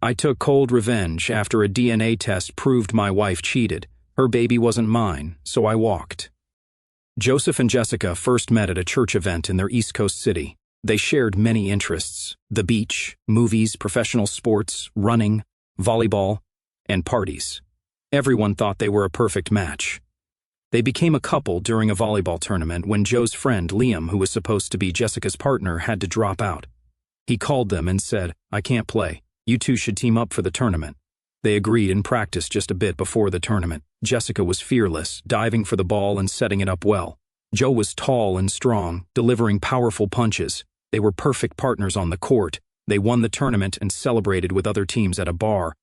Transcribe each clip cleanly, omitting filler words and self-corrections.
I took cold revenge after a DNA test proved my wife cheated. Her baby wasn't mine, so I walked. Joseph and Jessica first met at a church event in their East Coast city. They shared many interests: the beach, movies, professional sports, running, volleyball, and parties. Everyone thought they were a perfect match. They became a couple during a volleyball tournament when Joe's friend Liam, who was supposed to be Jessica's partner, had to drop out. He called them and said, "I can't play. You two should team up for the tournament." They agreed and practiced just a bit before the tournament. Jessica was fearless, diving for the ball and setting it up well. Joe was tall and strong, delivering powerful punches. They were perfect partners on the court. They won the tournament and celebrated with other teams at a bar.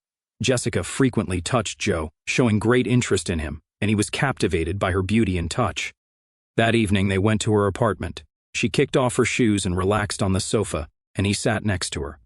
Jessica frequently touched Joe, showing great interest in him, and he was captivated by her beauty and touch. That evening they went to her apartment. She kicked off her shoes and relaxed on the sofa, and he sat next to her.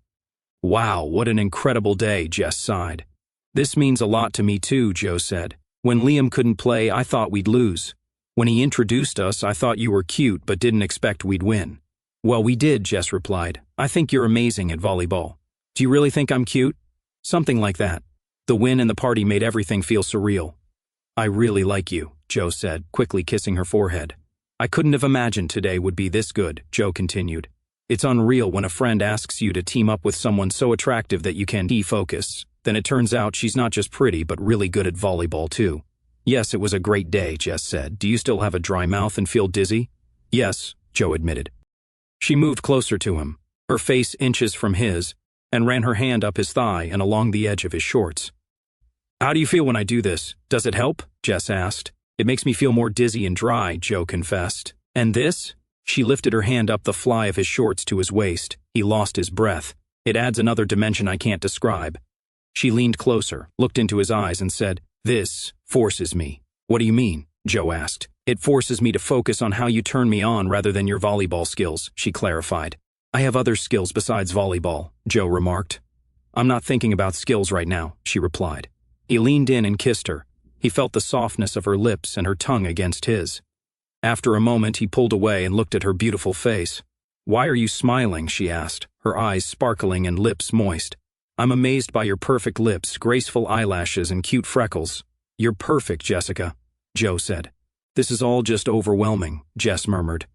"Wow, what an incredible day," Jess sighed. "This means a lot to me too," Joe said. "When Liam couldn't play, I thought we'd lose. When he introduced us, I thought you were cute but didn't expect we'd win." "Well, we did," Jess replied. "I think you're amazing at volleyball." "Do you really think I'm cute?" "Something like that." The win and the party made everything feel surreal. "I really like you," Joe said, quickly kissing her forehead. "I couldn't have imagined today would be this good," Joe continued. "It's unreal when a friend asks you to team up with someone so attractive that you can defocus. Then it turns out she's not just pretty but really good at volleyball too." "Yes, it was a great day," Jess said. "Do you still have a dry mouth and feel dizzy?" "Yes," Joe admitted. She moved closer to him, her face inches from his, and ran her hand up his thigh and along the edge of his shorts. "How do you feel when I do this? Does it help?" Jess asked. "It makes me feel more dizzy and dry," Joe confessed. "And this?" She lifted her hand up the fly of his shorts to his waist. He lost his breath. "It adds another dimension I can't describe." She leaned closer, looked into his eyes and said, "This forces me." "What do you mean?" Joe asked. "It forces me to focus on how you turn me on rather than your volleyball skills," she clarified. "I have other skills besides volleyball," Joe remarked. "I'm not thinking about skills right now," she replied. He leaned in and kissed her. He felt the softness of her lips and her tongue against his. After a moment, he pulled away and looked at her beautiful face. "Why are you smiling?" she asked, her eyes sparkling and lips moist. "I'm amazed by your perfect lips, graceful eyelashes, and cute freckles." "You're perfect, Jessica," Joe said. "This is all just overwhelming," Jess murmured.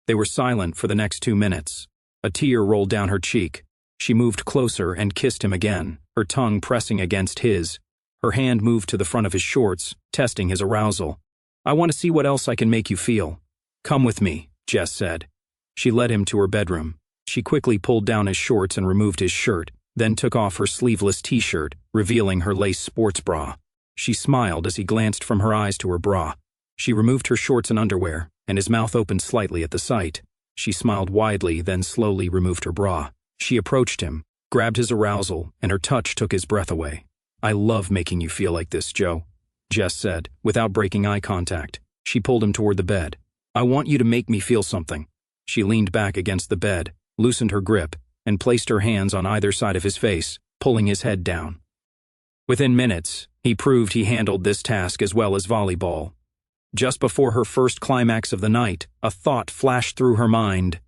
They were silent for the next 2 minutes. A tear rolled down her cheek. She moved closer and kissed him again, her tongue pressing against his. Her hand moved to the front of his shorts, testing his arousal. "I want to see what else I can make you feel." "Come with me," Jess said. She led him to her bedroom. She quickly pulled down his shorts and removed his shirt, then took off her sleeveless t-shirt, revealing her lace sports bra. She smiled as he glanced from her eyes to her bra. She removed her shorts and underwear, and his mouth opened slightly at the sight. She smiled widely, then slowly removed her bra. She approached him, grabbed his arousal, and her touch took his breath away. "I love making you feel like this, Joe," Jess said, without breaking eye contact. She pulled him toward the bed. "I want you to make me feel something." She leaned back against the bed, loosened her grip, and placed her hands on either side of his face, pulling his head down. Within minutes, he proved he handled this task as well as volleyball. Just before her first climax of the night, a thought flashed through her mind.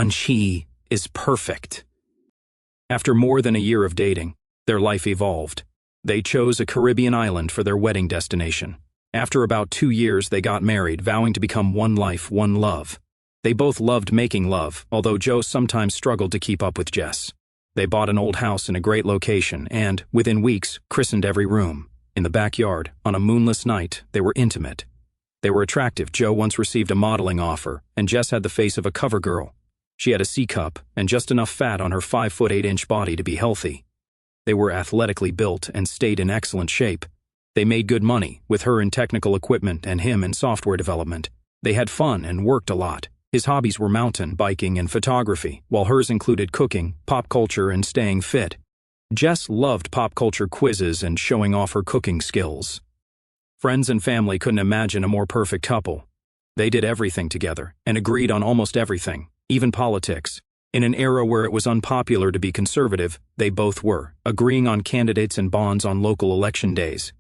"She is perfect." After more than a year of dating, their life evolved. They chose a Caribbean island for their wedding destination. After about 2 years, they got married, vowing to become one life, one love. They both loved making love, although Joe sometimes struggled to keep up with Jess. They bought an old house in a great location and, within weeks, christened every room. In the backyard, on a moonless night, they were intimate. They were attractive. Joe once received a modeling offer, and Jess had the face of a cover girl. She had a C-cup and just enough fat on her 5'8" body to be healthy. They were athletically built and stayed in excellent shape. They made good money, with her in technical equipment and him in software development. They had fun and worked a lot. His hobbies were mountain biking and photography, while hers included cooking, pop culture, and staying fit. Jess loved pop culture quizzes and showing off her cooking skills. Friends and family couldn't imagine a more perfect couple. They did everything together and agreed on almost everything, even politics. In an era where it was unpopular to be conservative, they both were, agreeing on candidates and bonds on local election days.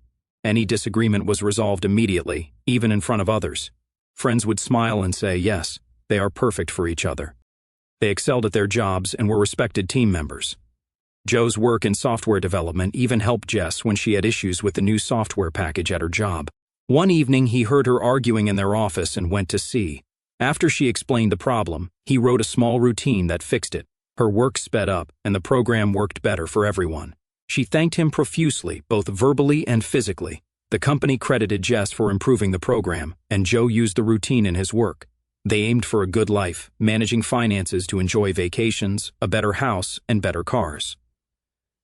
Any disagreement was resolved immediately, even in front of others. Friends would smile and say, "Yes, they are perfect for each other." They excelled at their jobs and were respected team members. Joe's work in software development even helped Jess when she had issues with the new software package at her job. One evening, he heard her arguing in their office and went to see. After she explained the problem, he wrote a small routine that fixed it. Her work sped up, and the program worked better for everyone. She thanked him profusely, both verbally and physically. The company credited Jess for improving the program, and Joe used the routine in his work. They aimed for a good life, managing finances to enjoy vacations, a better house, and better cars.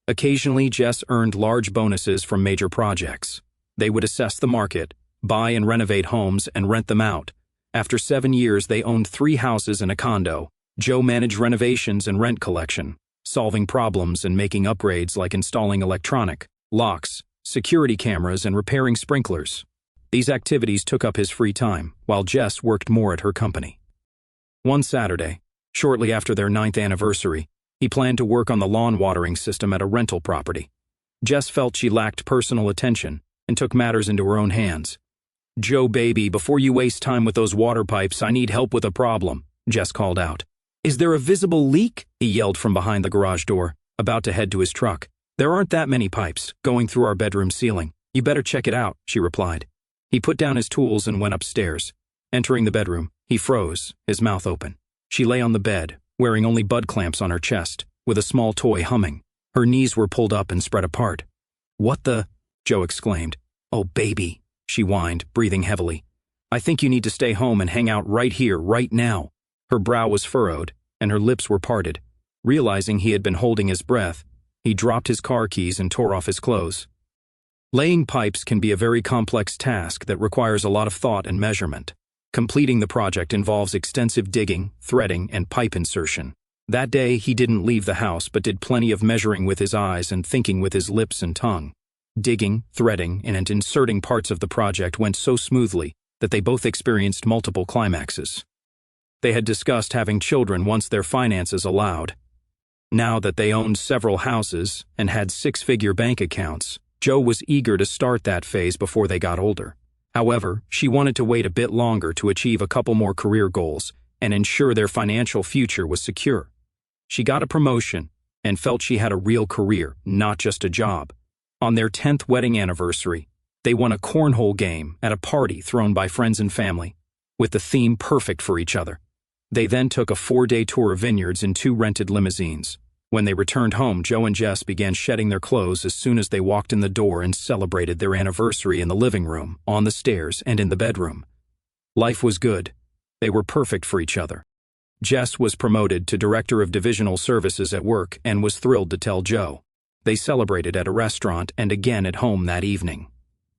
Occasionally, Jess earned large bonuses from major projects. They would assess the market, buy and renovate homes, and rent them out. After 7 years, they owned 3 houses and a condo. Joe managed renovations and rent collection, solving problems and making upgrades like installing electronic locks, security cameras, and repairing sprinklers. These activities took up his free time, while Jess worked more at her company. One Saturday, shortly after their 9th anniversary, he planned to work on the lawn watering system at a rental property. Jess felt she lacked personal attention and took matters into her own hands. "Joe, baby, before you waste time with those water pipes, I need help with a problem," Jess called out. "Is there a visible leak?" he yelled from behind the garage door, about to head to his truck. "There aren't that many pipes going through our bedroom ceiling. You better check it out," she replied. He put down his tools and went upstairs. Entering the bedroom, he froze, his mouth open. She lay on the bed, wearing only bud clamps on her chest, with a small toy humming. Her knees were pulled up and spread apart. "What the?" Joe exclaimed. "Oh, baby," she whined, breathing heavily. "I think you need to stay home and hang out right here, right now." Her brow was furrowed, and her lips were parted. Realizing he had been holding his breath, he dropped his car keys and tore off his clothes. Laying pipes can be a very complex task that requires a lot of thought and measurement. Completing the project involves extensive digging, threading, and pipe insertion. That day, he didn't leave the house but did plenty of measuring with his eyes and thinking with his lips and tongue. Digging, threading, and inserting parts of the project went so smoothly that they both experienced multiple climaxes. They had discussed having children once their finances allowed. Now that they owned several houses and had 6-figure bank accounts, Joe was eager to start that phase before they got older. However, she wanted to wait a bit longer to achieve a couple more career goals and ensure their financial future was secure. She got a promotion and felt she had a real career, not just a job. On their 10th wedding anniversary, they won a cornhole game at a party thrown by friends and family, with the theme perfect for each other. They then took a 4-day tour of vineyards in 2 rented limousines. When they returned home, Joe and Jess began shedding their clothes as soon as they walked in the door and celebrated their anniversary in the living room, on the stairs, and in the bedroom. Life was good. They were perfect for each other. Jess was promoted to Director of Divisional Services at work and was thrilled to tell Joe. They celebrated at a restaurant and again at home that evening.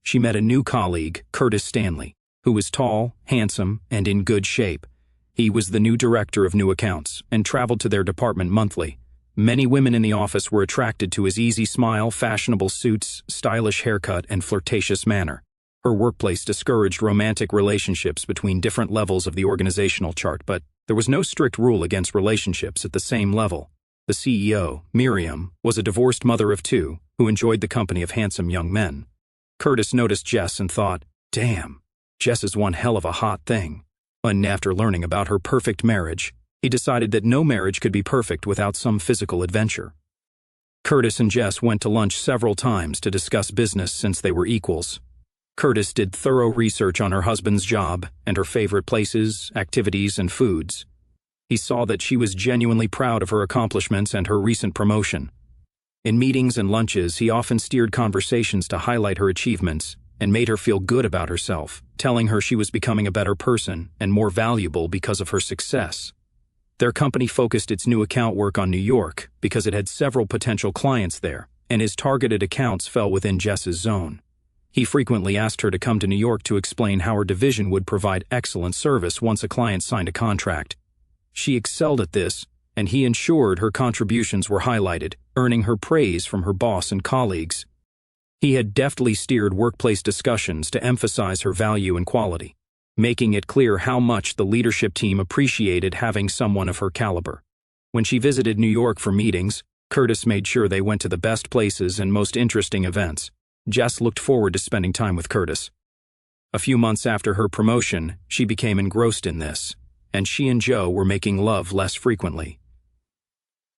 She met a new colleague, Curtis Stanley, who was tall, handsome, and in good shape. He was the new director of new accounts and traveled to their department monthly. Many women in the office were attracted to his easy smile, fashionable suits, stylish haircut, and flirtatious manner. Her workplace discouraged romantic relationships between different levels of the organizational chart, but there was no strict rule against relationships at the same level. The CEO, Miriam, was a divorced mother of 2 who enjoyed the company of handsome young men. Curtis noticed Jess and thought, "Damn, Jess is one hell of a hot thing." And after learning about her perfect marriage, he decided that no marriage could be perfect without some physical adventure. Curtis and Jess went to lunch several times to discuss business since they were equals. Curtis did thorough research on her husband's job and her favorite places, activities, and foods. He saw that she was genuinely proud of her accomplishments and her recent promotion. In meetings and lunches, he often steered conversations to highlight her achievements and made her feel good about herself, telling her she was becoming a better person and more valuable because of her success. Their company focused its new account work on New York because it had several potential clients there, and his targeted accounts fell within Jess's zone. He frequently asked her to come to New York to explain how her division would provide excellent service once a client signed a contract. She excelled at this, and he ensured her contributions were highlighted, earning her praise from her boss and colleagues. He had deftly steered workplace discussions to emphasize her value and quality, making it clear how much the leadership team appreciated having someone of her caliber. When she visited New York for meetings, Curtis made sure they went to the best places and most interesting events. Jess looked forward to spending time with Curtis. A few months after her promotion, she became engrossed in this, and she and Joe were making love less frequently.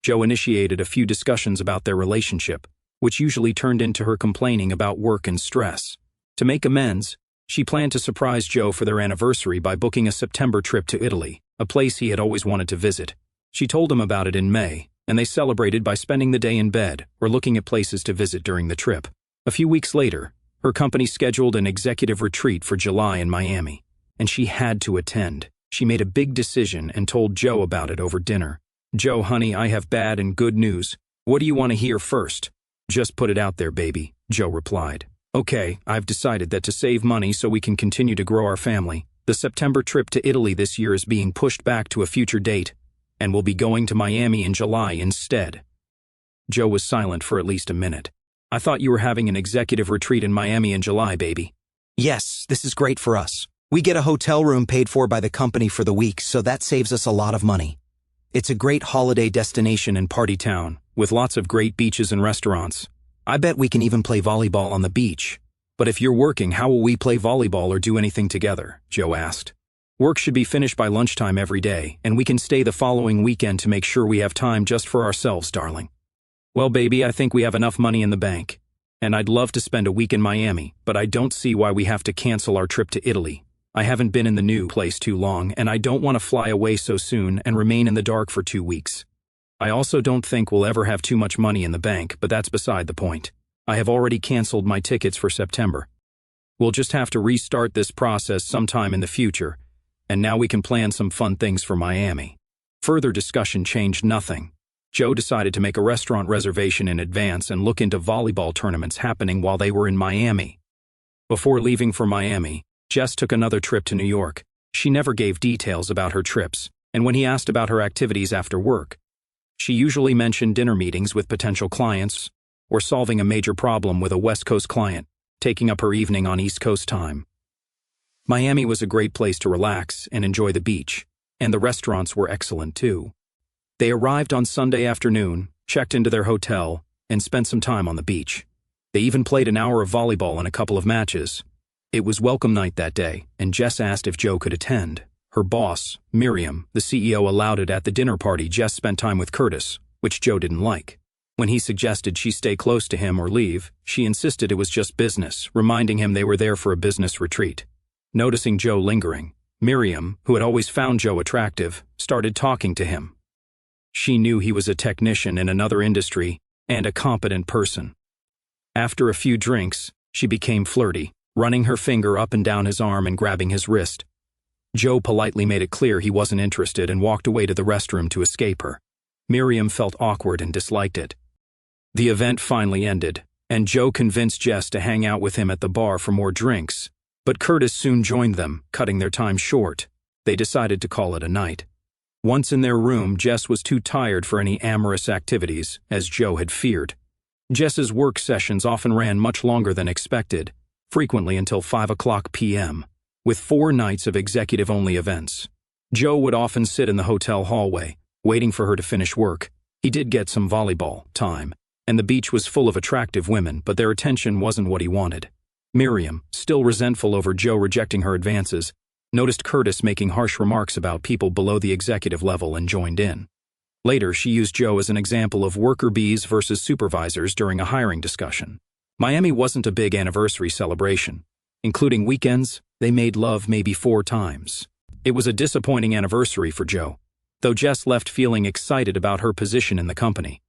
Joe initiated a few discussions about their relationship, which usually turned into her complaining about work and stress. To make amends, she planned to surprise Joe for their anniversary by booking a September trip to Italy, a place he had always wanted to visit. She told him about it in May, and they celebrated by spending the day in bed or looking at places to visit during the trip. A few weeks later, her company scheduled an executive retreat for July in Miami, and she had to attend. She made a big decision and told Joe about it over dinner. "Joe, honey, I have bad and good news. What do you want to hear first?" "Just put it out there, baby," Joe replied. "Okay, I've decided that to save money so we can continue to grow our family, the September trip to Italy this year is being pushed back to a future date, and we'll be going to Miami in July instead." Joe was silent for at least a minute. "I thought you were having an executive retreat in Miami in July, baby." "Yes, this is great for us. We get a hotel room paid for by the company for the week, so that saves us a lot of money. It's a great holiday destination and party town, with lots of great beaches and restaurants. I bet we can even play volleyball on the beach." "But if you're working, how will we play volleyball or do anything together?" Joe asked. "Work should be finished by lunchtime every day, and we can stay the following weekend to make sure we have time just for ourselves, darling." "Well, baby, I think we have enough money in the bank, and I'd love to spend a week in Miami, but I don't see why we have to cancel our trip to Italy. I haven't been in the new place too long, and I don't want to fly away so soon and remain in the dark for 2 weeks. I also don't think we'll ever have too much money in the bank, but that's beside the point. I have already canceled my tickets for September. We'll just have to restart this process sometime in the future, and now we can plan some fun things for Miami." Further discussion changed nothing. Joe decided to make a restaurant reservation in advance and look into volleyball tournaments happening while they were in Miami. Before leaving for Miami, Jess took another trip to New York. She never gave details about her trips, and when he asked about her activities after work, she usually mentioned dinner meetings with potential clients or solving a major problem with a West Coast client, taking up her evening on East Coast time. Miami was a great place to relax and enjoy the beach, and the restaurants were excellent too. They arrived on Sunday afternoon, checked into their hotel, and spent some time on the beach. They even played an hour of volleyball and a couple of matches. It was welcome night that day, and Jess asked if Joe could attend. Her boss, Miriam, the CEO, allowed it. At the dinner party, Jess spent time with Curtis, which Joe didn't like. When he suggested she stay close to him or leave, she insisted it was just business, reminding him they were there for a business retreat. Noticing Joe lingering, Miriam, who had always found Joe attractive, started talking to him. She knew he was a technician in another industry and a competent person. After a few drinks, she became flirty, running her finger up and down his arm and grabbing his wrist. Joe politely made it clear he wasn't interested and walked away to the restroom to escape her. Miriam felt awkward and disliked it. The event finally ended, and Joe convinced Jess to hang out with him at the bar for more drinks, but Curtis soon joined them, cutting their time short. They decided to call it a night. Once in their room, Jess was too tired for any amorous activities, as Joe had feared. Jess's work sessions often ran much longer than expected, frequently until 5 p.m., with 4 nights of executive-only events. Joe would often sit in the hotel hallway, waiting for her to finish work. He did get some volleyball time, and the beach was full of attractive women, but their attention wasn't what he wanted. Miriam, still resentful over Joe rejecting her advances, noticed Curtis making harsh remarks about people below the executive level and joined in. Later, she used Joe as an example of worker bees versus supervisors during a hiring discussion. Miami wasn't a big anniversary celebration. Including weekends, they made love maybe 4 times. It was a disappointing anniversary for Joe, though Jess left feeling excited about her position in the company.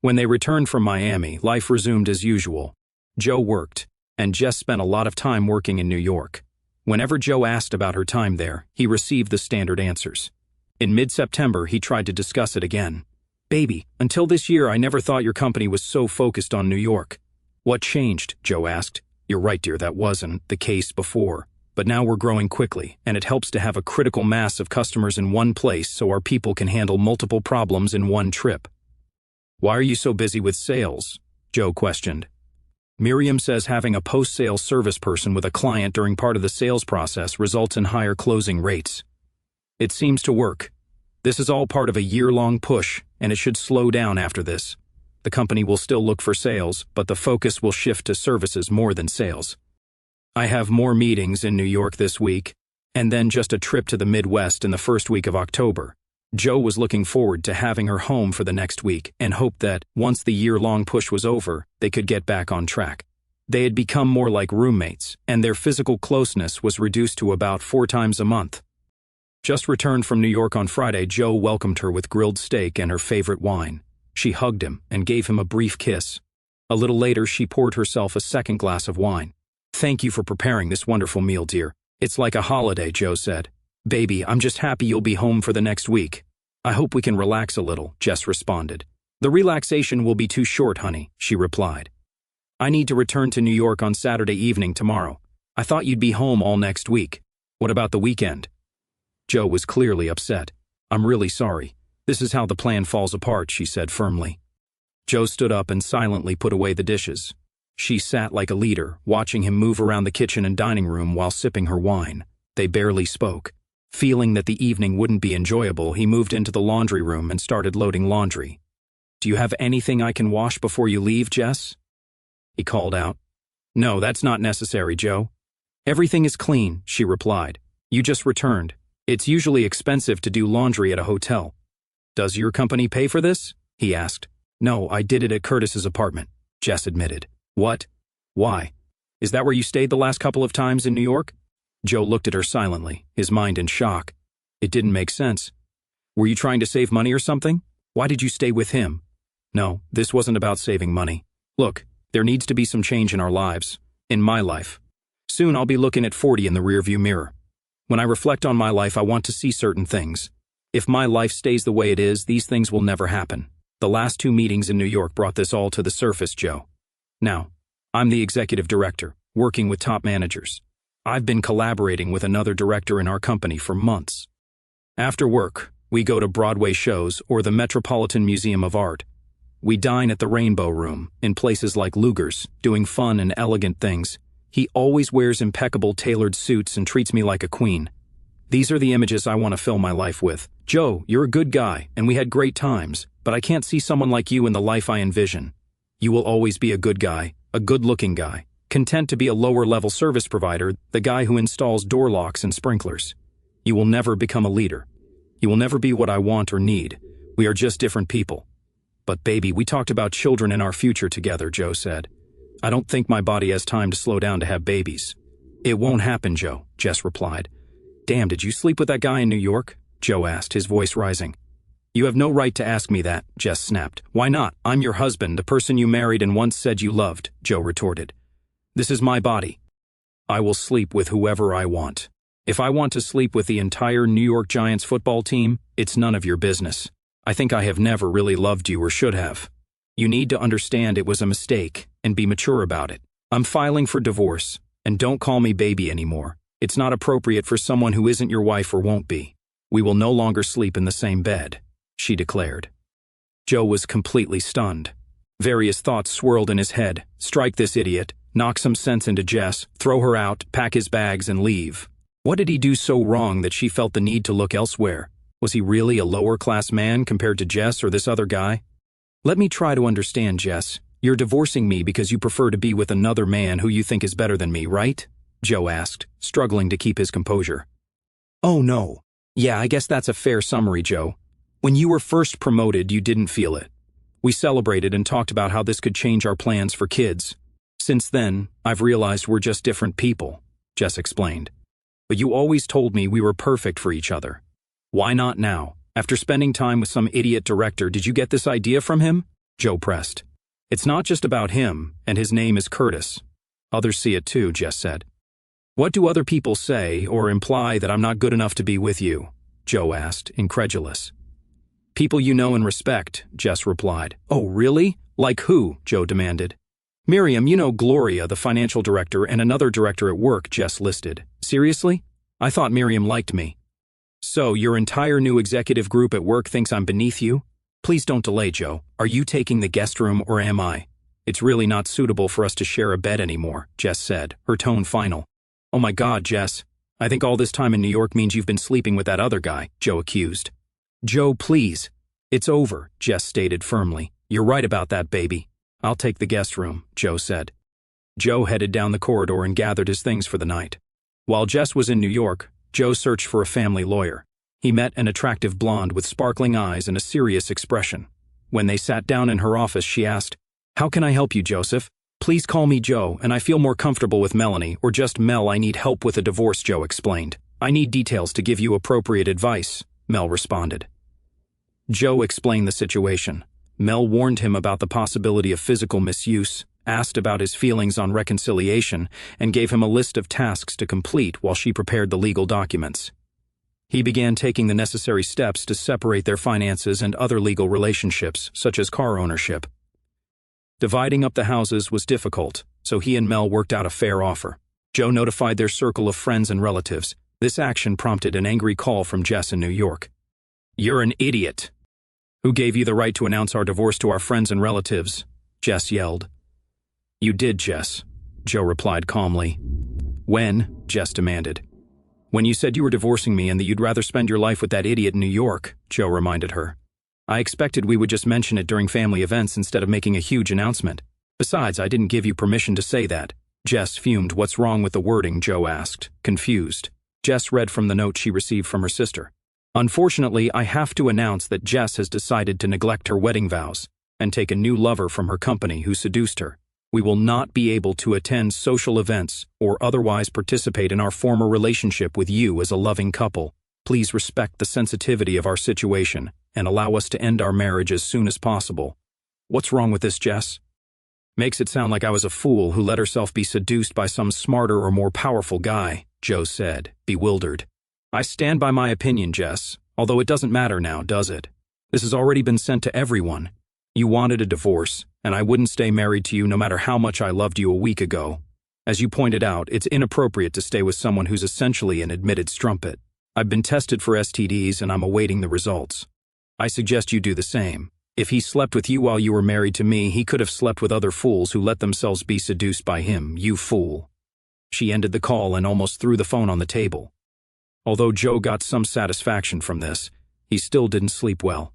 When they returned from Miami, life resumed as usual. Joe worked, and Jess spent a lot of time working in New York. Whenever Joe asked about her time there, he received the standard answers. In mid-September, he tried to discuss it again. "Baby, until this year I never thought your company was so focused on New York." "What changed?" Joe asked. "You're right, dear, that wasn't the case before. But now we're growing quickly, and it helps to have a critical mass of customers in one place so our people can handle multiple problems in one trip." "Why are you so busy with sales?" Joe questioned. "Miriam says having a post-sales service person with a client during part of the sales process results in higher closing rates. It seems to work. This is all part of a year-long push, and it should slow down after this. The company will still look for sales, but the focus will shift to services more than sales. I have more meetings in New York this week, and then just a trip to the Midwest in the first week of October. Joe was looking forward to having her home for the next week and hoped that, once the year-long push was over, they could get back on track. They had become more like roommates, and their physical closeness was reduced to about 4 times a month. Just returned from New York on Friday, Joe welcomed her with grilled steak and her favorite wine. She hugged him and gave him a brief kiss. A little later, she poured herself a second glass of wine. "Thank you for preparing this wonderful meal, dear. It's like a holiday," Joe said. "Baby, I'm just happy you'll be home for the next week." "I hope we can relax a little," Jess responded. "The relaxation will be too short, honey," she replied. "I need to return to New York on Saturday evening tomorrow. I thought you'd be home all next week. What about the weekend?" Joe was clearly upset. "I'm really sorry. This is how the plan falls apart," she said firmly. Joe stood up and silently put away the dishes. She sat like a leader, watching him move around the kitchen and dining room while sipping her wine. They barely spoke. Feeling that the evening wouldn't be enjoyable, he moved into the laundry room and started loading laundry. "Do you have anything I can wash before you leave, Jess?" he called out. "No, that's not necessary, Joe." "Everything is clean," she replied. "You just returned. It's usually expensive to do laundry at a hotel." "Does your company pay for this?" he asked. "No, I did it at Curtis's apartment," Jess admitted. "What? Why? Is that where you stayed the last couple of times in New York?" Joe looked at her silently, his mind in shock. It didn't make sense. "Were you trying to save money or something? Why did you stay with him?" "No, this wasn't about saving money. Look, there needs to be some change in our lives. In my life. Soon I'll be looking at 40 in the rearview mirror. When I reflect on my life, I want to see certain things. If my life stays the way it is, these things will never happen. The last 2 meetings in New York brought this all to the surface, Joe. Now, I'm the executive director, working with top managers. I've been collaborating with another director in our company for months. After work, we go to Broadway shows or the Metropolitan Museum of Art. We dine at the Rainbow Room, in places like Luger's, doing fun and elegant things. He always wears impeccable tailored suits and treats me like a queen. These are the images I want to fill my life with. Joe, you're a good guy, and we had great times, but I can't see someone like you in the life I envision. You will always be a good guy, a good-looking guy, content to be a lower-level service provider, the guy who installs door locks and sprinklers. You will never become a leader. You will never be what I want or need. We are just different people." "But baby, we talked about children and our future together," Joe said. "I don't think my body has time to slow down to have babies." "It won't happen, Joe," Jess replied. "Damn, did you sleep with that guy in New York?" Joe asked, his voice rising. "You have no right to ask me that," Jess snapped. "Why not? I'm your husband, the person you married and once said you loved," Joe retorted. "This is my body. I will sleep with whoever I want. If I want to sleep with the entire New York Giants football team, it's none of your business. I think I have never really loved you or should have. You need to understand it was a mistake and be mature about it. I'm filing for divorce, and don't call me baby anymore. It's not appropriate for someone who isn't your wife or won't be. We will no longer sleep in the same bed," she declared. Joe was completely stunned. Various thoughts swirled in his head. Strike this idiot, knock some sense into Jess, throw her out, pack his bags, and leave. What did he do so wrong that she felt the need to look elsewhere? Was he really a lower-class man compared to Jess or this other guy? "Let me try to understand, Jess. You're divorcing me because you prefer to be with another man who you think is better than me, right?" Joe asked, struggling to keep his composure. "Oh no. Yeah, I guess that's a fair summary, Joe. When you were first promoted, you didn't feel it. We celebrated and talked about how this could change our plans for kids. Since then, I've realized we're just different people," Jess explained. "But you always told me we were perfect for each other. Why not now? After spending time with some idiot director, did you get this idea from him?" Joe pressed. "It's not just about him, and his name is Curtis. Others see it too," Jess said. "What do other people say or imply that I'm not good enough to be with you?" Joe asked, incredulous. "People you know and respect," Jess replied. "Oh, really? Like who?" Joe demanded. "Miriam, you know Gloria, the financial director, and another director at work," Jess listed. "Seriously? I thought Miriam liked me." "So, your entire new executive group at work thinks I'm beneath you? Please don't delay, Joe. Are you taking the guest room or am I? It's really not suitable for us to share a bed anymore," Jess said, her tone final. "Oh my God, Jess. I think all this time in New York means you've been sleeping with that other guy," Joe accused. "Joe, please. It's over," Jess stated firmly. "You're right about that, baby. I'll take the guest room," Joe said. Joe headed down the corridor and gathered his things for the night. While Jess was in New York, Joe searched for a family lawyer. He met an attractive blonde with sparkling eyes and a serious expression. When they sat down in her office, she asked, "How can I help you, Joseph? Please call me Joe, and I feel more comfortable with Melanie, or just Mel. I need help with a divorce," Joe explained. "I need details to give you appropriate advice," Mel responded. Joe explained the situation. Mel warned him about the possibility of physical misuse, asked about his feelings on reconciliation, and gave him a list of tasks to complete while she prepared the legal documents. He began taking the necessary steps to separate their finances and other legal relationships, such as car ownership. Dividing up the houses was difficult, so he and Mel worked out a fair offer. Joe notified their circle of friends and relatives. This action prompted an angry call from Jess in New York. "You're an idiot. Who gave you the right to announce our divorce to our friends and relatives?" Jess yelled. "You did, Jess," Joe replied calmly. "When?" Jess demanded. "When you said you were divorcing me and that you'd rather spend your life with that idiot in New York," Joe reminded her. "I expected we would just mention it during family events instead of making a huge announcement. Besides, I didn't give you permission to say that." Jess fumed. "What's wrong with the wording?" Joe asked, confused. Jess read from the note she received from her sister. "Unfortunately, I have to announce that Jess has decided to neglect her wedding vows and take a new lover from her company who seduced her. We will not be able to attend social events or otherwise participate in our former relationship with you as a loving couple. Please respect the sensitivity of our situation and allow us to end our marriage as soon as possible." "What's wrong with this, Jess?" "Makes it sound like I was a fool who let herself be seduced by some smarter or more powerful guy," Joe said, bewildered. "I stand by my opinion, Jess, although it doesn't matter now, does it? This has already been sent to everyone. You wanted a divorce, and I wouldn't stay married to you no matter how much I loved you a week ago. As you pointed out, it's inappropriate to stay with someone who's essentially an admitted strumpet. I've been tested for STDs and I'm awaiting the results. I suggest you do the same. If he slept with you while you were married to me, he could have slept with other fools who let themselves be seduced by him, you fool." She ended the call and almost threw the phone on the table. Although Joe got some satisfaction from this, he still didn't sleep well.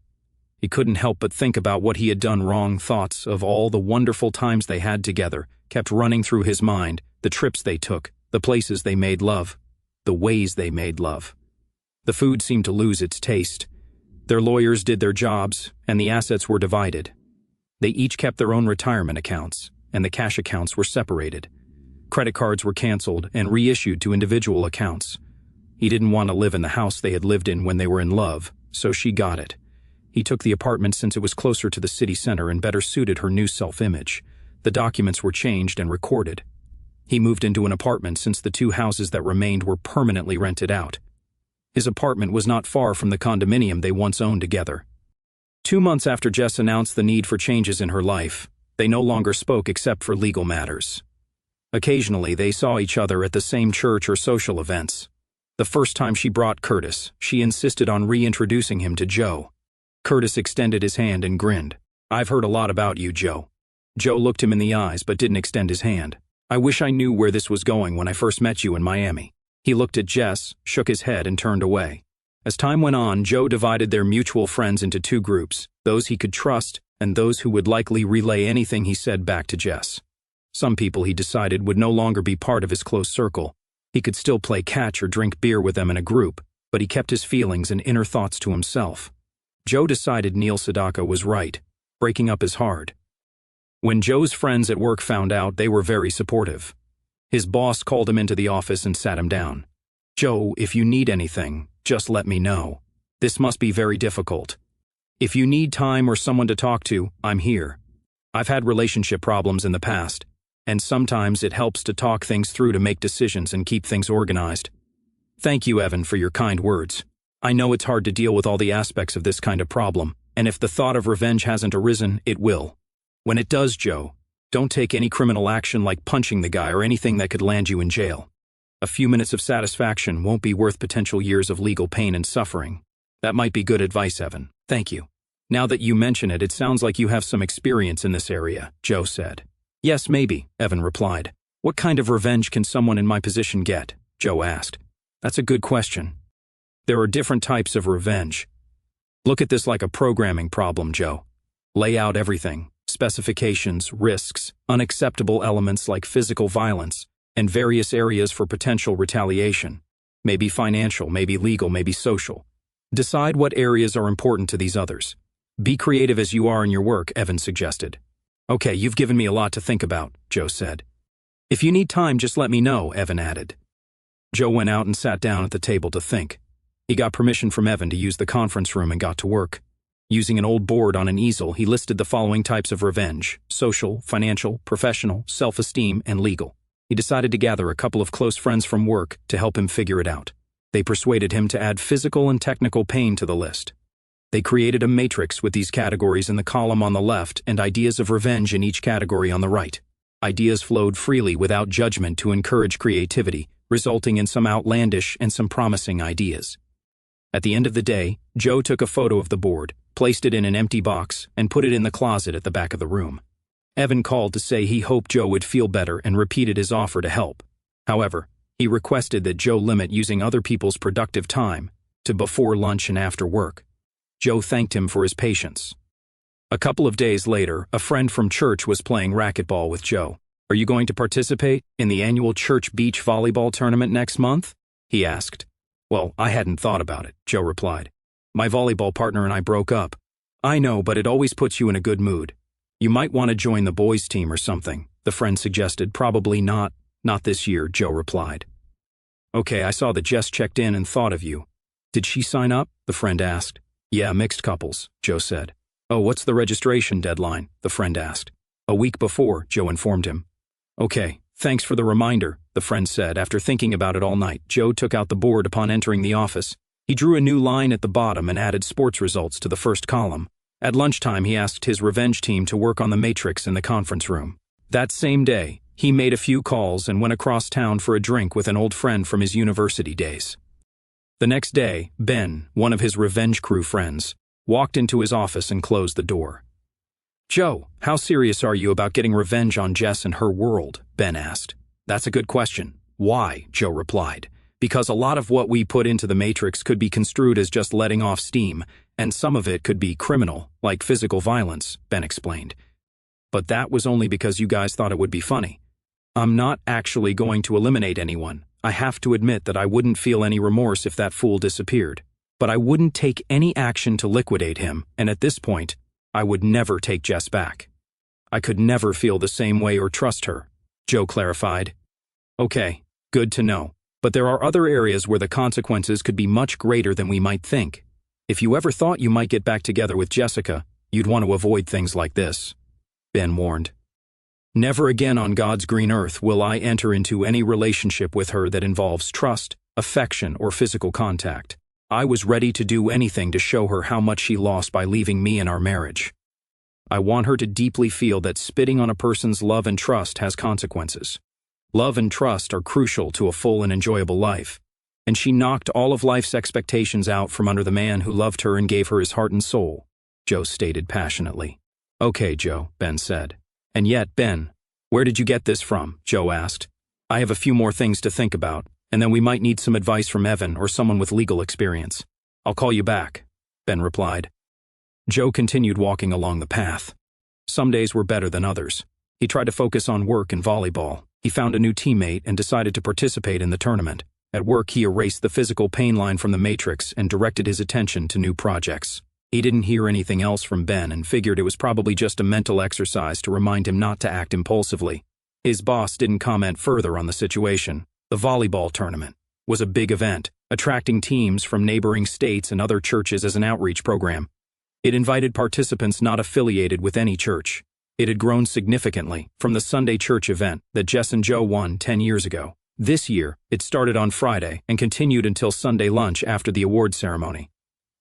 He couldn't help but think about what he had done wrong. Thoughts of all the wonderful times they had together kept running through his mind, the trips they took, the places they made love, the ways they made love. The food seemed to lose its taste. Their lawyers did their jobs, and the assets were divided. They each kept their own retirement accounts, and the cash accounts were separated. Credit cards were canceled and reissued to individual accounts. He didn't want to live in the house they had lived in when they were in love, so she got it. He took the apartment since it was closer to the city center and better suited her new self-image. The documents were changed and recorded. He moved into an apartment since the two houses that remained were permanently rented out. His apartment was not far from the condominium they once owned together. 2 months after Jess announced the need for changes in her life, they no longer spoke except for legal matters. Occasionally, they saw each other at the same church or social events. The first time she brought Curtis, she insisted on reintroducing him to Joe. Curtis extended his hand and grinned. "I've heard a lot about you, Joe." Joe looked him in the eyes but didn't extend his hand. "I wish I knew where this was going when I first met you in Miami." He looked at Jess, shook his head, and turned away. As time went on, Joe divided their mutual friends into 2 groups, those he could trust and those who would likely relay anything he said back to Jess. Some people he decided would no longer be part of his close circle. He could still play catch or drink beer with them in a group, but he kept his feelings and inner thoughts to himself. Joe decided Neil Sedaka was right. Breaking up is hard. When Joe's friends at work found out, they were very supportive. His boss called him into the office and sat him down. "Joe, if you need anything, just let me know. This must be very difficult. If you need time or someone to talk to, I'm here. I've had relationship problems in the past, and sometimes it helps to talk things through to make decisions and keep things organized. Thank you, Evan, for your kind words. I know it's hard to deal with all the aspects of this kind of problem, and if the thought of revenge hasn't arisen, it will. When it does, Joe, don't take any criminal action like punching the guy or anything that could land you in jail. A few minutes of satisfaction won't be worth potential years of legal pain and suffering. That might be good advice, Evan. Thank you. Now that you mention it, it sounds like you have some experience in this area," Joe said. "Yes, maybe," Evan replied. "What kind of revenge can someone in my position get?" Joe asked. "That's a good question. There are different types of revenge. Look at this like a programming problem, Joe. Lay out everything, specifications, risks, unacceptable elements like physical violence, and various areas for potential retaliation. Maybe financial, maybe legal, maybe social. Decide what areas are important to these others. Be creative as you are in your work, Evan suggested. Okay, you've given me a lot to think about, Joe said. If you need time, just let me know, Evan added. Joe went out and sat down at the table to think. He got permission from Evan to use the conference room and got to work. Using an old board on an easel, he listed the following types of revenge: social, financial, professional, self-esteem, and legal. He decided to gather a couple of close friends from work to help him figure it out. They persuaded him to add physical and technical pain to the list. They created a matrix with these categories in the column on the left and ideas of revenge in each category on the right. Ideas flowed freely without judgment to encourage creativity, resulting in some outlandish and some promising ideas. At the end of the day, Joe took a photo of the board, placed it in an empty box, and put it in the closet at the back of the room. Evan called to say he hoped Joe would feel better and repeated his offer to help. However, he requested that Joe limit using other people's productive time to before lunch and after work. Joe thanked him for his patience. A couple of days later, a friend from church was playing racquetball with Joe. "Are you going to participate in the annual church beach volleyball tournament next month?" he asked. "Well, I hadn't thought about it," Joe replied. "My volleyball partner and I broke up." "I know, but it always puts you in a good mood. You might want to join the boys' team or something," the friend suggested. "Probably not this year," Joe replied. "Okay, I saw that Jess checked in and thought of you." "Did she sign up?" the friend asked. "Yeah, mixed couples," Joe said. "Oh, what's the registration deadline?" the friend asked. "A week before," Joe informed him. "Okay, thanks for the reminder," the friend said. After thinking about it all night, Joe took out the board upon entering the office. He drew a new line at the bottom and added sports results to the first column. At lunchtime, he asked his revenge team to work on the matrix in the conference room. That same day, he made a few calls and went across town for a drink with an old friend from his university days. The next day, Ben, one of his revenge crew friends, walked into his office and closed the door. "Joe, how serious are you about getting revenge on Jess and her world?" Ben asked. "That's a good question." "Why?" Joe replied. "Because a lot of what we put into the matrix could be construed as just letting off steam, and some of it could be criminal, like physical violence," Ben explained. "But that was only because you guys thought it would be funny. I'm not actually going to eliminate anyone. I have to admit that I wouldn't feel any remorse if that fool disappeared. But I wouldn't take any action to liquidate him, and at this point, I would never take Jess back. I could never feel the same way or trust her," Joe clarified. "Okay, good to know. But there are other areas where the consequences could be much greater than we might think. If you ever thought you might get back together with Jessica, you'd want to avoid things like this," Ben warned. "Never again on God's green earth will I enter into any relationship with her that involves trust, affection, or physical contact. I was ready to do anything to show her how much she lost by leaving me in our marriage. I want her to deeply feel that spitting on a person's love and trust has consequences. Love and trust are crucial to a full and enjoyable life, and she knocked all of life's expectations out from under the man who loved her and gave her his heart and soul," Joe stated passionately. "Okay, Joe," Ben said. "And yet, Ben, where did you get this from?" Joe asked. "I have a few more things to think about, and then we might need some advice from Evan or someone with legal experience. I'll call you back," Ben replied. Joe continued walking along the path. Some days were better than others. He tried to focus on work and volleyball. He found a new teammate and decided to participate in the tournament. At work, he erased the physical pain line from the matrix and directed his attention to new projects. He didn't hear anything else from Ben and figured it was probably just a mental exercise to remind him not to act impulsively. His boss didn't comment further on the situation. The volleyball tournament was a big event, attracting teams from neighboring states and other churches as an outreach program. It invited participants not affiliated with any church. It had grown significantly from the Sunday church event that Jess and Joe won 10 years ago. This year, it started on Friday and continued until Sunday lunch after the award ceremony.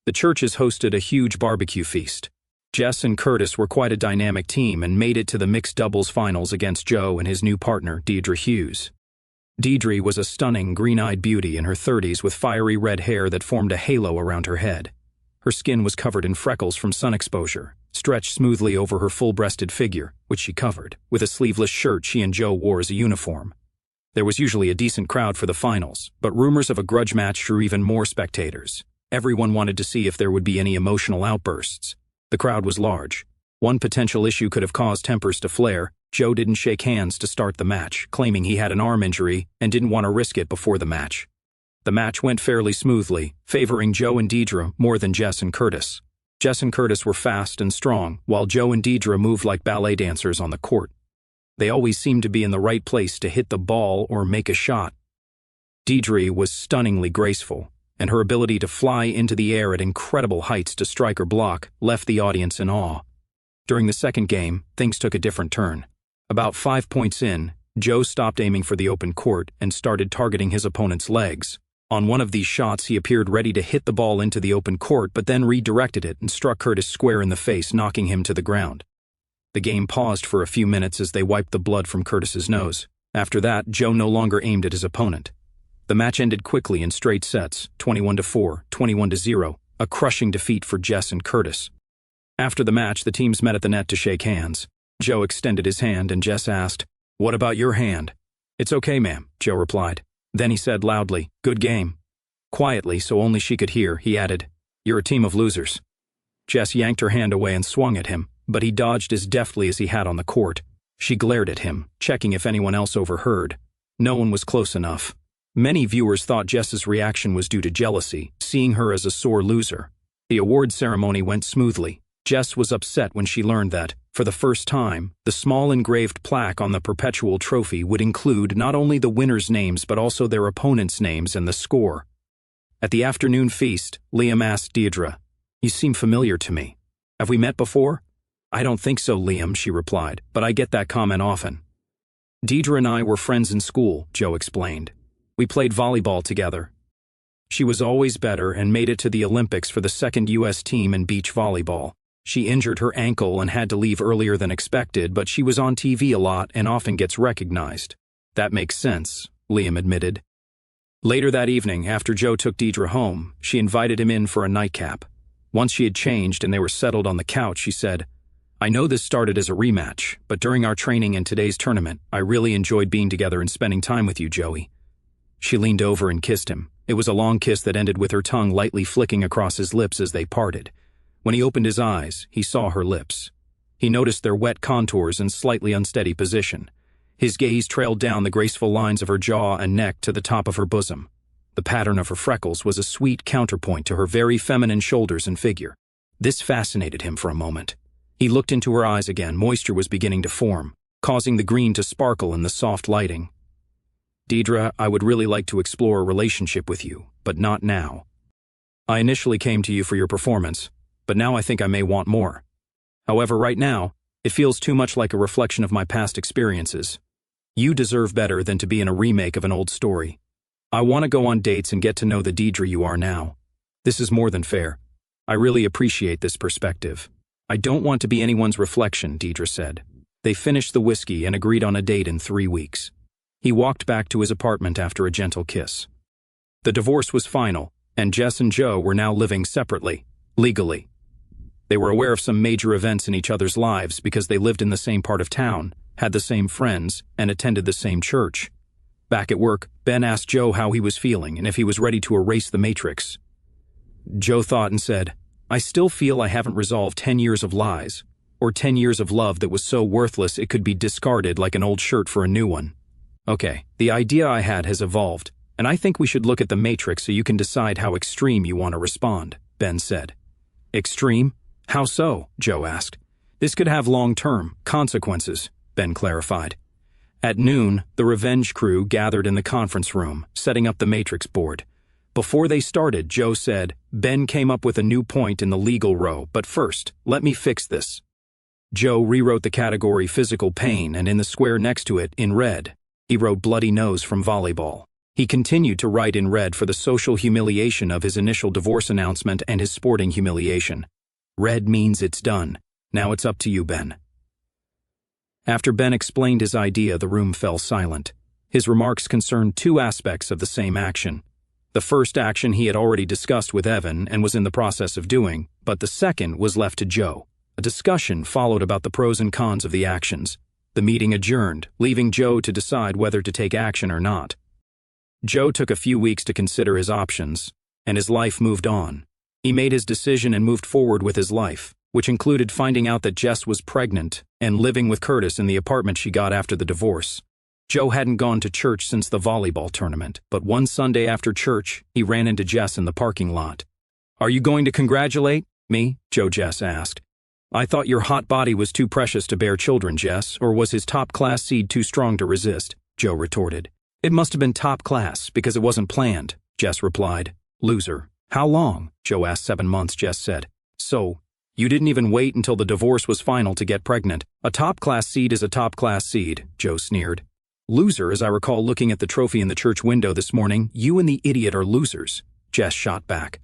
The churches hosted a huge barbecue feast. Jess and Curtis were quite a dynamic team and made it to the mixed doubles finals against Joe and his new partner, Deidre Hughes. Deidre was a stunning, green-eyed beauty in her 30s with fiery red hair that formed a halo around her head. Her skin was covered in freckles from sun exposure, stretched smoothly over her full-breasted figure, which she covered, with a sleeveless shirt she and Joe wore as a uniform. There was usually a decent crowd for the finals, but rumors of a grudge match drew even more spectators. Everyone wanted to see if there would be any emotional outbursts. The crowd was large. One potential issue could have caused tempers to flare. Joe didn't shake hands to start the match, claiming he had an arm injury and didn't want to risk it before the match. The match went fairly smoothly, favoring Joe and Deidre more than Jess and Curtis. Jess and Curtis were fast and strong, while Joe and Deidre moved like ballet dancers on the court. They always seemed to be in the right place to hit the ball or make a shot. Deidre was stunningly graceful, and her ability to fly into the air at incredible heights to strike or block left the audience in awe. During the second game, things took a different turn. About 5 points in, Joe stopped aiming for the open court and started targeting his opponent's legs. On one of these shots, he appeared ready to hit the ball into the open court, but then redirected it and struck Curtis square in the face, knocking him to the ground. The game paused for a few minutes as they wiped the blood from Curtis's nose. After that, Joe no longer aimed at his opponent. The match ended quickly in straight sets, 21-4, 21-0, a crushing defeat for Jess and Curtis. After the match, the teams met at the net to shake hands. Joe extended his hand and Jess asked, "What about your hand?" "It's okay, ma'am," Joe replied. Then he said loudly, "Good game." Quietly, so only she could hear, he added, "You're a team of losers." Jess yanked her hand away and swung at him, but he dodged as deftly as he had on the court. She glared at him, checking if anyone else overheard. No one was close enough. Many viewers thought Jess's reaction was due to jealousy, seeing her as a sore loser. The award ceremony went smoothly. Jess was upset when she learned that, for the first time, the small engraved plaque on the perpetual trophy would include not only the winners' names but also their opponents' names and the score. At the afternoon feast, Liam asked Deidre, "You seem familiar to me. Have we met before?" "I don't think so, Liam," she replied, "but I get that comment often." "Deidre and I were friends in school," Joe explained. "We played volleyball together. She was always better and made it to the Olympics for the second U.S. team in beach volleyball. She injured her ankle and had to leave earlier than expected, but she was on TV a lot and often gets recognized." "That makes sense," Liam admitted. Later that evening, after Joe took Deidre home, she invited him in for a nightcap. Once she had changed and they were settled on the couch, she said, "I know this started as a rematch, but during our training and today's tournament, I really enjoyed being together and spending time with you, Joey." She leaned over and kissed him. It was a long kiss that ended with her tongue lightly flicking across his lips as they parted. When he opened his eyes, he saw her lips. He noticed their wet contours and slightly unsteady position. His gaze trailed down the graceful lines of her jaw and neck to the top of her bosom. The pattern of her freckles was a sweet counterpoint to her very feminine shoulders and figure. This fascinated him for a moment. He looked into her eyes again. Moisture was beginning to form, causing the green to sparkle in the soft lighting. "Deidre, I would really like to explore a relationship with you, but not now. I initially came to you for your performance, but now I think I may want more. However, right now, it feels too much like a reflection of my past experiences. You deserve better than to be in a remake of an old story. I want to go on dates and get to know the Deidre you are now. This is more than fair. I really appreciate this perspective. I don't want to be anyone's reflection," Deidre said. They finished the whiskey and agreed on a date in 3 weeks. He walked back to his apartment after a gentle kiss. The divorce was final, and Jess and Joe were now living separately, legally. They were aware of some major events in each other's lives because they lived in the same part of town, had the same friends, and attended the same church. Back at work, Ben asked Joe how he was feeling and if he was ready to erase the matrix. Joe thought and said, "I still feel I haven't resolved 10 years of lies, or 10 years of love that was so worthless it could be discarded like an old shirt for a new one. Okay, the idea I had has evolved, and I think we should look at the matrix so you can decide how extreme you want to respond," Ben said. "Extreme? How so?" Joe asked. "This could have long-term consequences," Ben clarified. At noon, the revenge crew gathered in the conference room, setting up the matrix board. Before they started, Joe said, "Ben came up with a new point in the legal row, but first, let me fix this." Joe rewrote the category physical pain, and in the square next to it, in red, he wrote bloody nose from volleyball. He continued to write in red for the social humiliation of his initial divorce announcement and his sporting humiliation. Red means it's done. Now it's up to you, Ben. After Ben explained his idea, the room fell silent. His remarks concerned 2 aspects of the same action. The first action he had already discussed with Evan and was in the process of doing, but the second was left to Joe. A discussion followed about the pros and cons of the actions. The meeting adjourned, leaving Joe to decide whether to take action or not. Joe took a few weeks to consider his options, and his life moved on. He made his decision and moved forward with his life, which included finding out that Jess was pregnant and living with Curtis in the apartment she got after the divorce. Joe hadn't gone to church since the volleyball tournament, but one Sunday after church, he ran into Jess in the parking lot. "Are you going to congratulate me?" Jess asked. "I thought your hot body was too precious to bear children, Jess, or was his top-class seed too strong to resist?" Joe retorted. "It must have been top class, because it wasn't planned," Jess replied. "Loser." "How long?" Joe asked. 7 months, Jess said. "So, you didn't even wait until the divorce was final to get pregnant. A top-class seed is a top-class seed," Joe sneered. "Loser, as I recall looking at the trophy in the church window this morning, you and the idiot are losers," Jess shot back.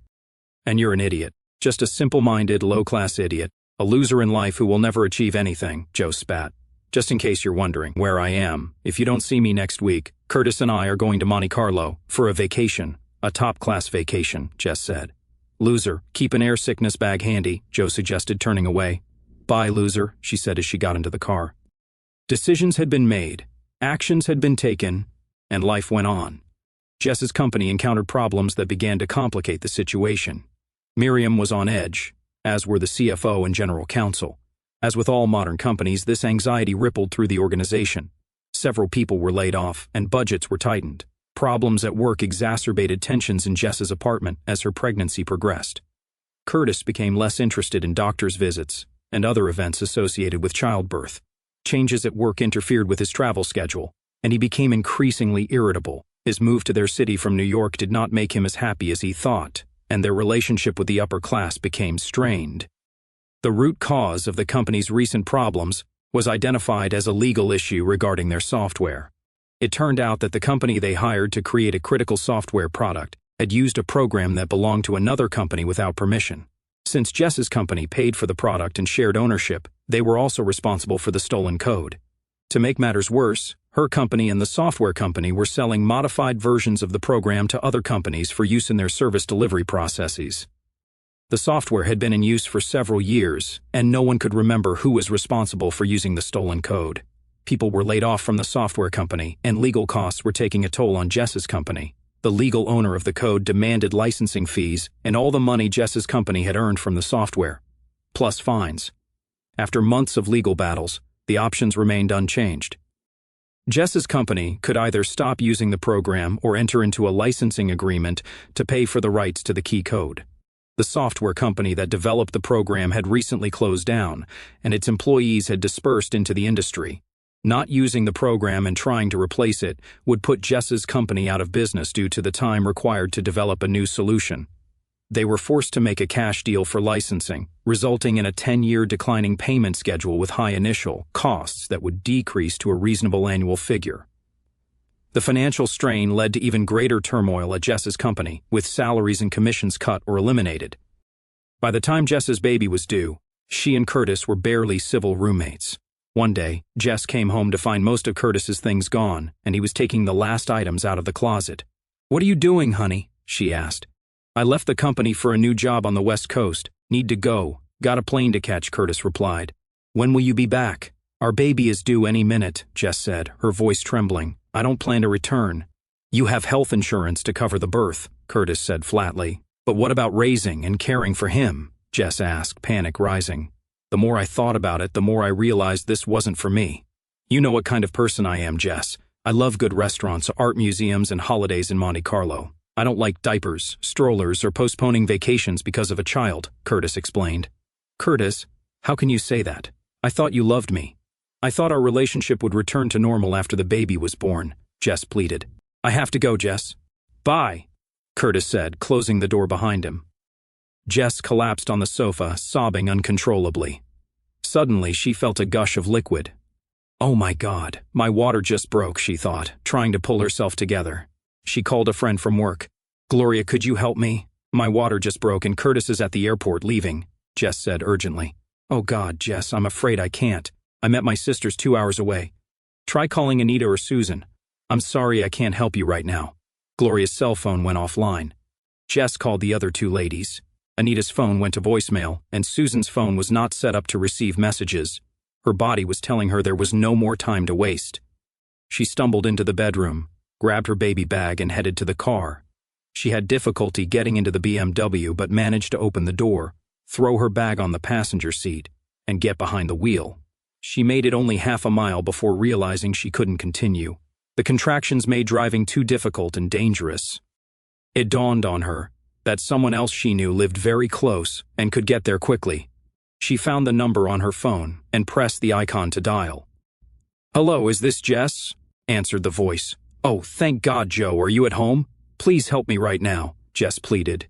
"And you're an idiot. Just a simple-minded, low-class idiot. A loser in life who will never achieve anything," Joe spat. "Just in case you're wondering where I am, if you don't see me next week, Curtis and I are going to Monte Carlo for a vacation. A top-class vacation," Jess said. "Loser, keep an air sickness bag handy," Joe suggested, turning away. "Bye, loser," she said as she got into the car. Decisions had been made, actions had been taken, and life went on. Jess's company encountered problems that began to complicate the situation. Miriam was on edge, as were the CFO and general counsel. As with all modern companies, this anxiety rippled through the organization. Several people were laid off, and budgets were tightened. Problems at work exacerbated tensions in Jess's apartment as her pregnancy progressed. Curtis became less interested in doctor's visits and other events associated with childbirth. Changes at work interfered with his travel schedule, and he became increasingly irritable. His move to their city from New York did not make him as happy as he thought, and their relationship with the upper class became strained. The root cause of the company's recent problems was identified as a legal issue regarding their software. It turned out that the company they hired to create a critical software product had used a program that belonged to another company without permission. Since Jess's company paid for the product and shared ownership, they were also responsible for the stolen code. To make matters worse, her company and the software company were selling modified versions of the program to other companies for use in their service delivery processes. The software had been in use for several years, and no one could remember who was responsible for using the stolen code. People were laid off from the software company, and legal costs were taking a toll on Jess's company. The legal owner of the code demanded licensing fees and all the money Jess's company had earned from the software, plus fines. After months of legal battles, the options remained unchanged. Jess's company could either stop using the program or enter into a licensing agreement to pay for the rights to the key code. The software company that developed the program had recently closed down, and its employees had dispersed into the industry. Not using the program and trying to replace it would put Jess's company out of business due to the time required to develop a new solution. They were forced to make a cash deal for licensing, resulting in a 10-year declining payment schedule with high initial costs that would decrease to a reasonable annual figure. The financial strain led to even greater turmoil at Jess's company, with salaries and commissions cut or eliminated. By the time Jess's baby was due, she and Curtis were barely civil roommates. One day, Jess came home to find most of Curtis's things gone, and he was taking the last items out of the closet. "What are you doing, honey?" she asked. "I left the company for a new job on the West Coast. Need to go. Got a plane to catch," Curtis replied. "When will you be back?" "Our baby is due any minute," Jess said, her voice trembling. "I don't plan to return." "You have health insurance to cover the birth," Curtis said flatly. "But what about raising and caring for him?" Jess asked, panic rising. The more I thought about it, the more I realized this wasn't for me. "You know what kind of person I am, Jess. I love good restaurants, art museums, and holidays in Monte Carlo. I don't like diapers, strollers, or postponing vacations because of a child," Curtis explained. "Curtis, how can you say that? I thought you loved me. I thought our relationship would return to normal after the baby was born," Jess pleaded. "I have to go, Jess." "Bye," Curtis said, closing the door behind him. Jess collapsed on the sofa, sobbing uncontrollably. Suddenly, she felt a gush of liquid. "Oh my God, my water just broke," she thought, trying to pull herself together. She called a friend from work. "Gloria, could you help me? My water just broke and Curtis is at the airport leaving," Jess said urgently. "Oh God, Jess, I'm afraid I can't. I'm at my sister's 2 hours away. Try calling Anita or Susan. I'm sorry I can't help you right now." Gloria's cell phone went offline. Jess called the other two ladies. Anita's phone went to voicemail, and Susan's phone was not set up to receive messages. Her body was telling her there was no more time to waste. She stumbled into the bedroom, grabbed her baby bag, and headed to the car. She had difficulty getting into the BMW but managed to open the door, throw her bag on the passenger seat, and get behind the wheel. She made it only half a mile before realizing she couldn't continue. The contractions made driving too difficult and dangerous. It dawned on her that someone else she knew lived very close and could get there quickly. She found the number on her phone and pressed the icon to dial. "Hello, is this Jess?" answered the voice. "Oh, thank God, Joe, are you at home? Please help me right now," Jess pleaded.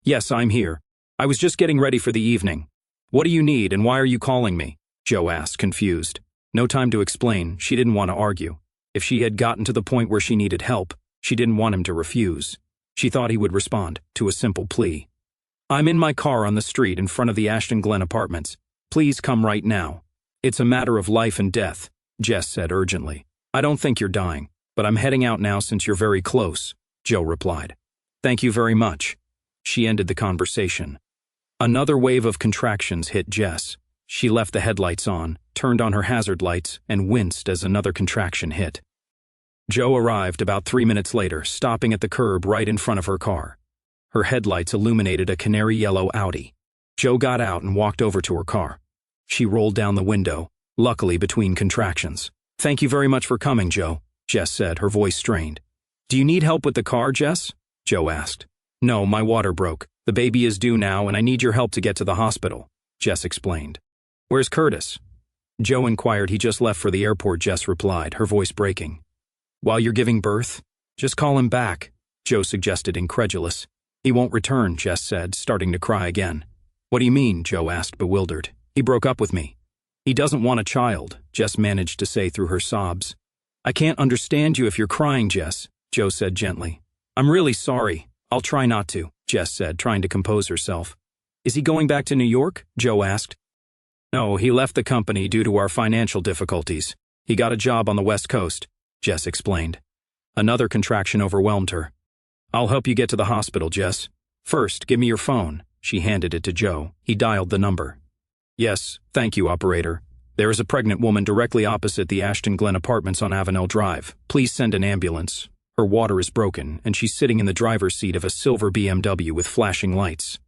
"Yes, I'm here. I was just getting ready for the evening. What do you need and why are you calling me?" Joe asked, confused. No time to explain, she didn't want to argue. If she had gotten to the point where she needed help, she didn't want him to refuse. She thought he would respond to a simple plea. "I'm in my car on the street in front of the Ashton Glen apartments. Please come right now. It's a matter of life and death," Jess said urgently. "I don't think you're dying, but I'm heading out now since you're very close," Joe replied. "Thank you very much." She ended the conversation. Another wave of contractions hit Jess. She left the headlights on, turned on her hazard lights, and winced as another contraction hit. Joe arrived about 3 minutes later, stopping at the curb right in front of her car. Her headlights illuminated a canary yellow Audi. Joe got out and walked over to her car. She rolled down the window, luckily between contractions. "Thank you very much for coming, Joe," Jess said, her voice strained. "Do you need help with the car, Jess?" Joe asked. "No, my water broke. The baby is due now and I need your help to get to the hospital," Jess explained. "Where's Curtis?" Joe inquired. "He just left for the airport," Jess replied, her voice breaking. "While you're giving birth? Just call him back," Joe suggested, incredulous. "He won't return," Jess said, starting to cry again. "What do you mean?" Joe asked, bewildered. "He broke up with me." "He doesn't want a child," Jess managed to say through her sobs. "I can't understand you if you're crying, Jess," Joe said gently. "I'm really sorry. I'll try not to," Jess said, trying to compose herself. "Is he going back to New York?" Joe asked. "No, he left the company due to our financial difficulties. He got a job on the West Coast," Jess explained. Another contraction overwhelmed her. "I'll help you get to the hospital, Jess. First, give me your phone." She handed it to Joe. He dialed the number. "Yes, thank you, operator. There is a pregnant woman directly opposite the Ashton Glen apartments on Avenel Drive. Please send an ambulance. Her water is broken, and she's sitting in the driver's seat of a silver BMW with flashing lights.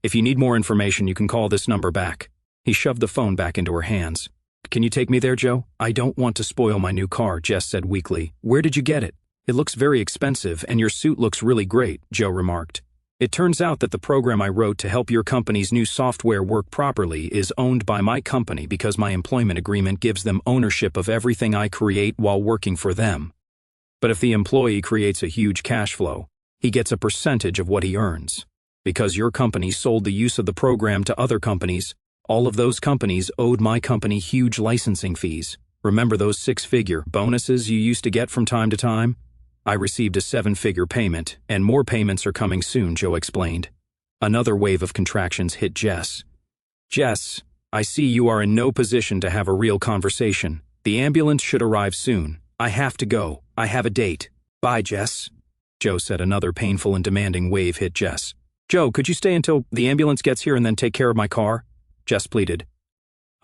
If you need more information, you can call this number back." He shoved the phone back into her hands. "Can you take me there, Joe? I don't want to spoil my new car," Jess said weakly. "Where did you get it?" "It looks very expensive, and your suit looks really great," Joe remarked. "It turns out that the program I wrote to help your company's new software work properly is owned by my company because my employment agreement gives them ownership of everything I create while working for them. But if the employee creates a huge cash flow, he gets a percentage of what he earns. Because your company sold the use of the program to other companies, all of those companies owed my company huge licensing fees. Remember those 6-figure bonuses you used to get from time to time? I received a 7-figure payment, and more payments are coming soon," Joe explained. Another wave of contractions hit Jess. "Jess, I see you are in no position to have a real conversation. The ambulance should arrive soon. I have to go. I have a date. Bye, Jess," Joe said. Another painful and demanding wave hit Jess. "Joe, could you stay until the ambulance gets here and then take care of my car?" Jess pleaded.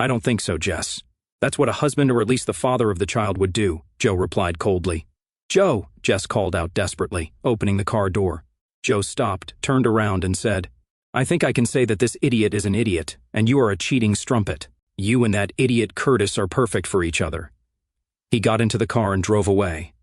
"I don't think so, Jess. That's what a husband or at least the father of the child would do," Joe replied coldly. "Joe," Jess called out desperately, opening the car door. Joe stopped, turned around and said, "I think I can say that this idiot is an idiot, and you are a cheating strumpet. You and that idiot Curtis are perfect for each other." He got into the car and drove away.